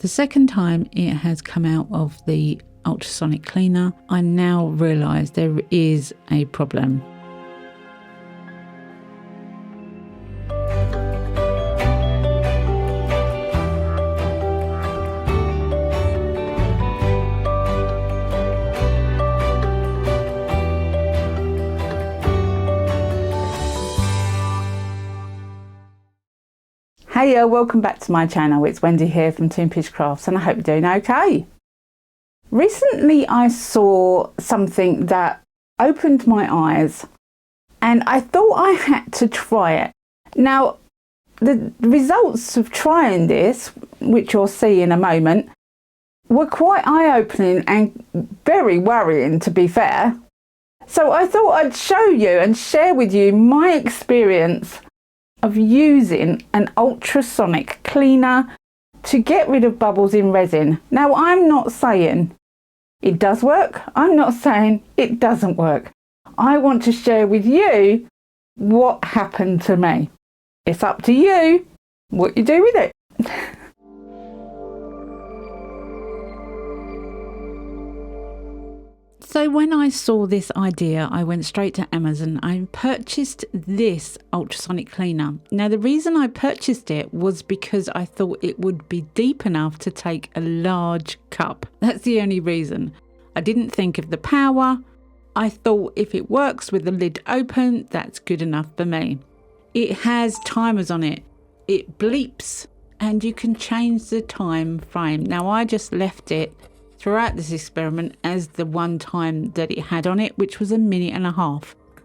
The second time it has come out of the ultrasonic cleaner, I now realise there is a problem. Hey, welcome back to my channel. It's Wendy here from Toonpish Crafts, and I hope you're doing okay. Recently I saw something that opened my eyes and I thought I had to try it. Now, the results of trying this, which you'll see in a moment, were quite eye-opening and very worrying, to be fair. So I thought I'd show you and share with you my experience of using an ultrasonic cleaner to get rid of bubbles in resin. Now, I'm not saying it does work. I'm not saying it doesn't work. I want to share with you what happened to me. It's up to you what you do with it. So when I saw this idea, I went straight to Amazon. I purchased this ultrasonic cleaner. Now, the reason I purchased it was because I thought it would be deep enough to take a large cup. That's the only reason. I didn't think of the power. I thought if it works with the lid open, that's good enough for me. It has timers on it. It bleeps and you can change the time frame. Now, I just left it throughout this experiment as the one time that it had on it, which was 1.5 minutes,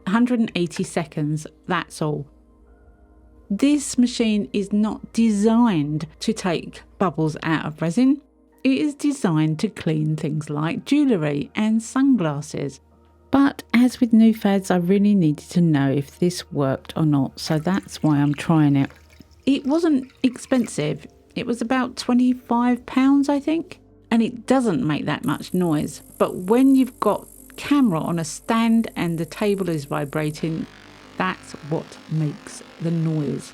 180 seconds, that's all. This machine is not designed to take bubbles out of resin. It is designed to clean things like jewellery and sunglasses. But as with new fads, I really needed to know if this worked or not, so that's why I'm trying it. It wasn't expensive. It was about £25, I think. And it doesn't make that much noise. But when you've got camera on a stand and the table is vibrating, that's what makes the noise.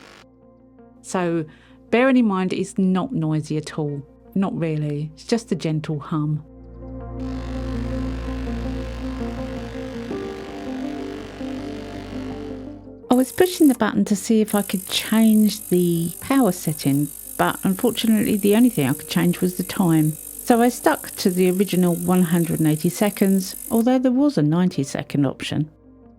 So bearing in mind, it's not noisy at all. Not really. It's just a gentle hum. I was pushing the button to see if I could change the power setting, but unfortunately the only thing I could change was the time. So I stuck to the original 180 seconds, although there was a 90-second option.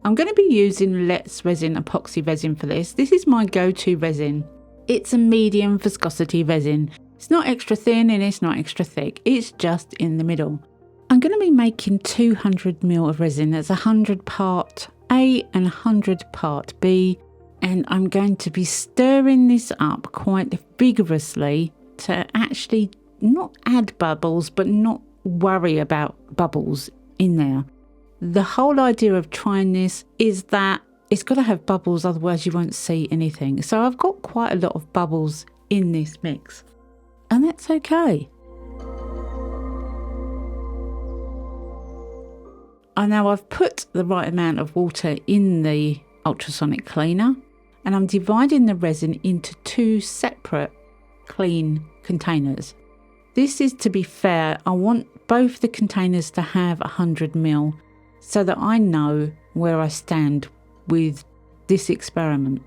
I'm going to be using Let's Resin epoxy resin for this. This is my go-to resin. It's a medium viscosity resin. It's not extra thin and it's not extra thick. It's just in the middle. I'm going to be making 200 ml of resin. That's 100 part A and 100 part B. And I'm going to be stirring this up quite vigorously to actually not add bubbles, but not worry about bubbles in there. The whole idea of trying this is that it's got to have bubbles, otherwise you won't see anything. So I've got quite a lot of bubbles in this mix, and that's okay. And now I've put the right amount of water in the ultrasonic cleaner, and I'm dividing the resin into 2 separate clean containers. This is to be fair. I want both the containers to have 100 ml so that I know where I stand with this experiment.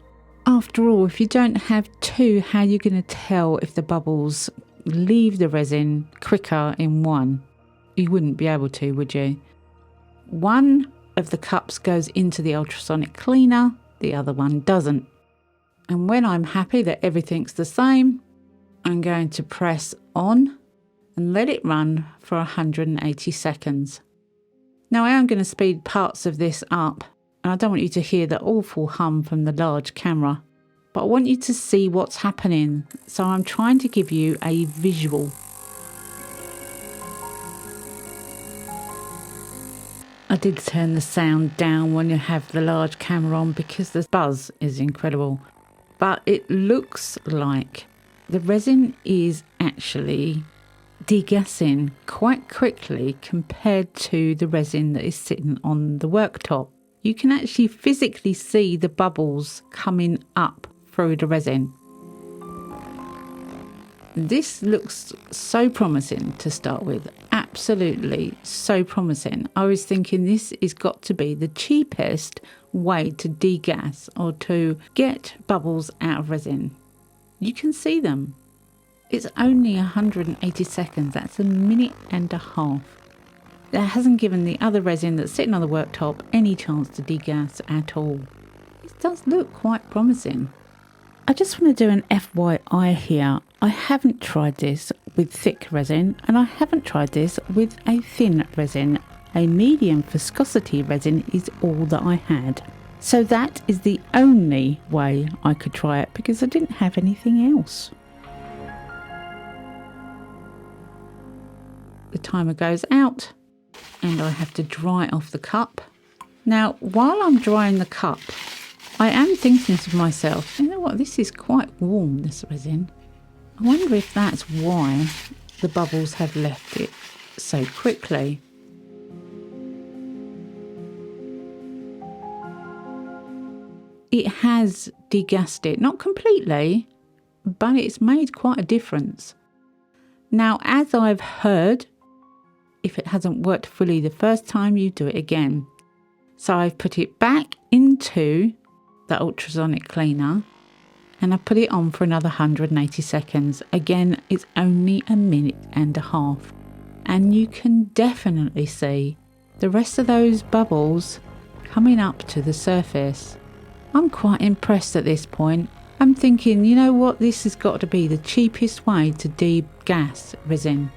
After all, if you don't have 2, how are you going to tell if the bubbles leave the resin quicker in one? You wouldn't be able to, would you? One of the cups goes into the ultrasonic cleaner, the other one doesn't. And when I'm happy that everything's the same, I'm going to press on and let it run for 180 seconds. Now I am going to speed parts of this up, and I don't want you to hear the awful hum from the large camera, but I want you to see what's happening, so I'm trying to give you a visual. I did turn the sound down when you have the large camera on because the buzz is incredible, but it looks like the resin is actually degassing quite quickly compared to the resin that is sitting on the worktop. You can actually physically see the bubbles coming up through the resin. This looks so promising to start with. Absolutely so promising. I was thinking this has got to be the cheapest way to degas or to get bubbles out of resin. You can see them. It's only 180 seconds. That's a minute and a half. That hasn't given the other resin that's sitting on the worktop any chance to degas at all. It does look quite promising. I just want to do an FYI here. I haven't tried this with thick resin, and I haven't tried this with a thin resin. A medium viscosity resin is all that I had. So that is the only way I could try it because I didn't have anything else. The timer goes out and I have to dry off the cup. Now, while I'm drying the cup, I am thinking to myself, you know what, this is quite warm, this resin. I wonder if that's why the bubbles have left it so quickly. It has degassed it, not completely, but it's made quite a difference. Now, as I've heard, if it hasn't worked fully the first time, you do it again. So I've put it back into the ultrasonic cleaner and I put it on for another 180 seconds. Again, it's only a minute and a half. And you can definitely see the rest of those bubbles coming up to the surface. I'm quite impressed at this point. I'm thinking, you know what, this has got to be the cheapest way to degas resin.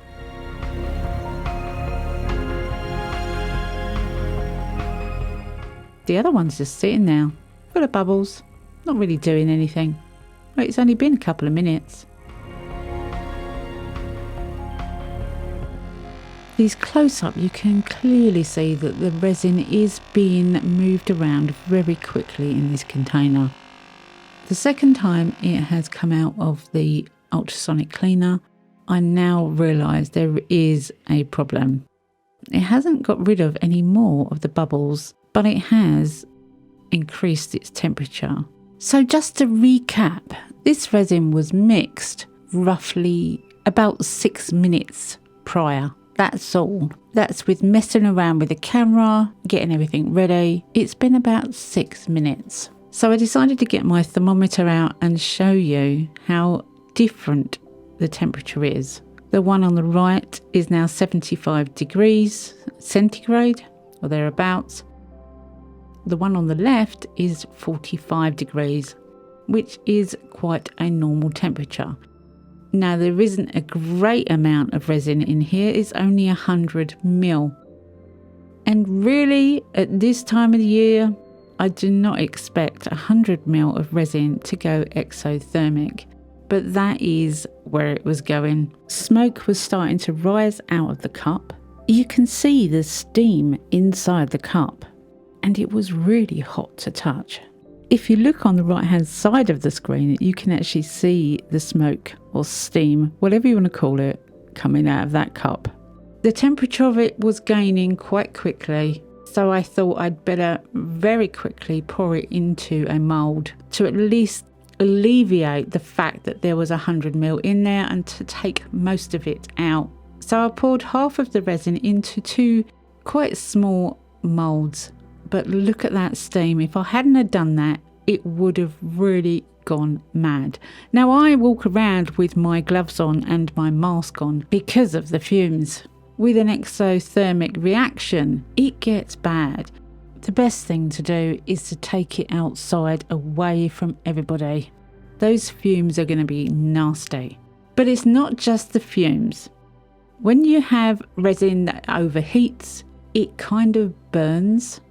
The other one's just sitting there, full of bubbles, not really doing anything. Well, it's only been a couple of minutes. These close-up, you can clearly see that the resin is being moved around very quickly in this container. The second time it has come out of the ultrasonic cleaner, I now realise there is a problem. It hasn't got rid of any more of the bubbles, but it has increased its temperature. So just to recap, this resin was mixed roughly about 6 minutes prior. That's all. That's with messing around with the camera, getting everything ready. It's been about 6 minutes. So I decided to get my thermometer out and show you how different the temperature is. The one on the right is now 75 degrees centigrade or thereabouts. The one on the left is 45 degrees, which is quite a normal temperature. Now, there isn't a great amount of resin in here. It's only 100 ml. And really, at this time of the year, I do not expect 100 ml of resin to go exothermic. But that is where it was going. Smoke was starting to rise out of the cup. You can see the steam inside the cup. And it was really hot to touch. If you look on the right hand side of the screen, you can actually see the smoke or steam, whatever you want to call it, coming out of that cup. The temperature of it was gaining quite quickly, so I thought I'd better very quickly pour it into a mould to at least alleviate the fact that there was 100 ml in there and to take most of it out. So I poured half of the resin into 2 quite small moulds. But look at that steam. If I hadn't have done that, it would have really gone mad. Now, I walk around with my gloves on and my mask on because of the fumes. With an exothermic reaction, it gets bad. The best thing to do is to take it outside away from everybody. Those fumes are going to be nasty. But it's not just the fumes. When you have resin that overheats, it kind of burns.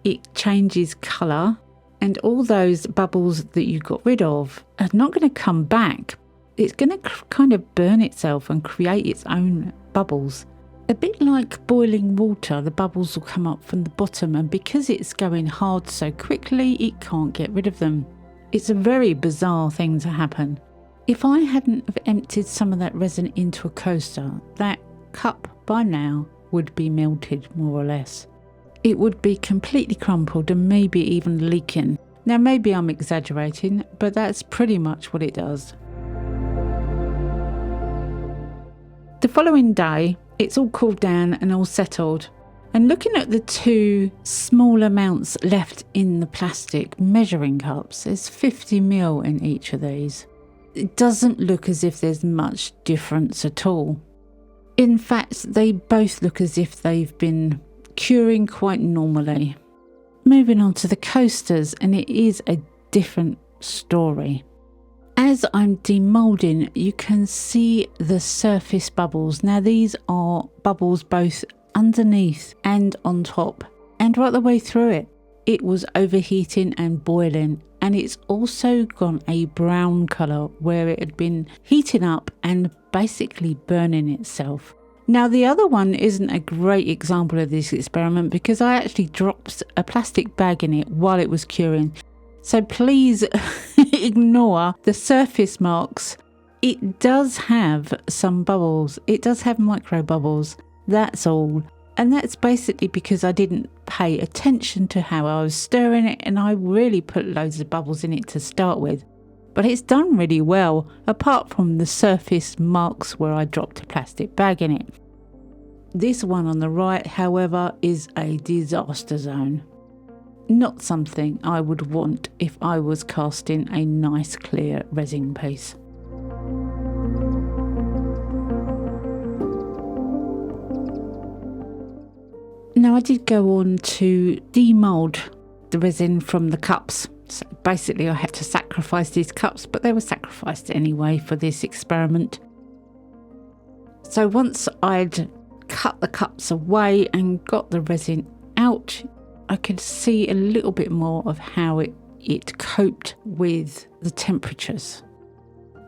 It changes colour, and all those bubbles that you got rid of are not going to come back. It's going to kind of burn itself and create its own bubbles. A bit like boiling water, the bubbles will come up from the bottom, and because it's going hard so quickly, it can't get rid of them. It's a very bizarre thing to happen. If I hadn't have emptied some of that resin into a coaster, that cup by now would be melted more or less. It would be completely crumpled and maybe even leaking. Now, maybe I'm exaggerating, but that's pretty much what it does. following day, it's all cooled down and all settled. And looking at the two small amounts left in the plastic measuring cups, there's 50ml in each of these. It doesn't look as if there's much difference at all. In fact, they both look as if they've been curing quite normally. Moving on to the coasters, and it is a different story. As I'm demoulding, you can see the surface bubbles. Now these are bubbles both underneath and on top, and right the way through it. It was overheating and boiling, and it's also gone a brown colour where it had been heating up and basically burning itself. Now the other one isn't a great example of this experiment because I actually dropped a plastic bag in it while it was curing. So please ignore the surface marks. It does have some bubbles. It does have micro bubbles. That's all. And that's basically because I didn't pay attention to how I was stirring it, and I really put loads of bubbles in it to start with. But it's done really well, apart from the surface marks where I dropped a plastic bag in it. This one on the right, however, is a disaster zone. Not something I would want if I was casting a nice clear resin piece. Now I did go on to demould the resin from the cups. So basically I had to sacrifice these cups, but they were sacrificed anyway for this experiment. So once I'd cut the cups away and got the resin out, I could see a little bit more of how it coped with the temperatures.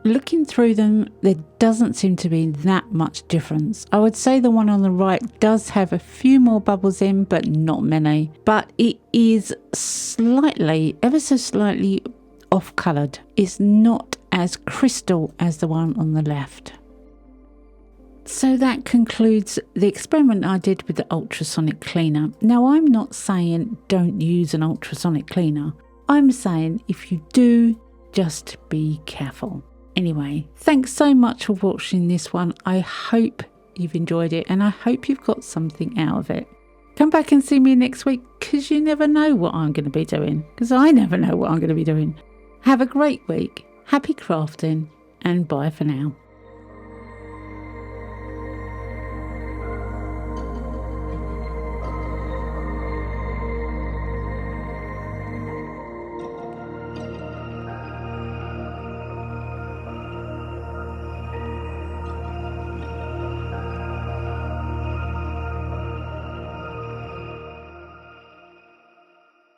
Looking through them, there doesn't seem to be that much difference. I would say the one on the right does have a few more bubbles in, but not many. But it is slightly, ever so slightly off-coloured. It's not as crystal as the one on the left. So that concludes the experiment I did with the ultrasonic cleaner. Now I'm not saying don't use an ultrasonic cleaner. I'm saying if you do, just be careful. Anyway, thanks so much for watching this one. I hope you've enjoyed it and I hope you've got something out of it. Come back and see me next week because you never know what I'm going to be doing, because I never know what I'm going to be doing. Have a great week, happy crafting, and bye for now.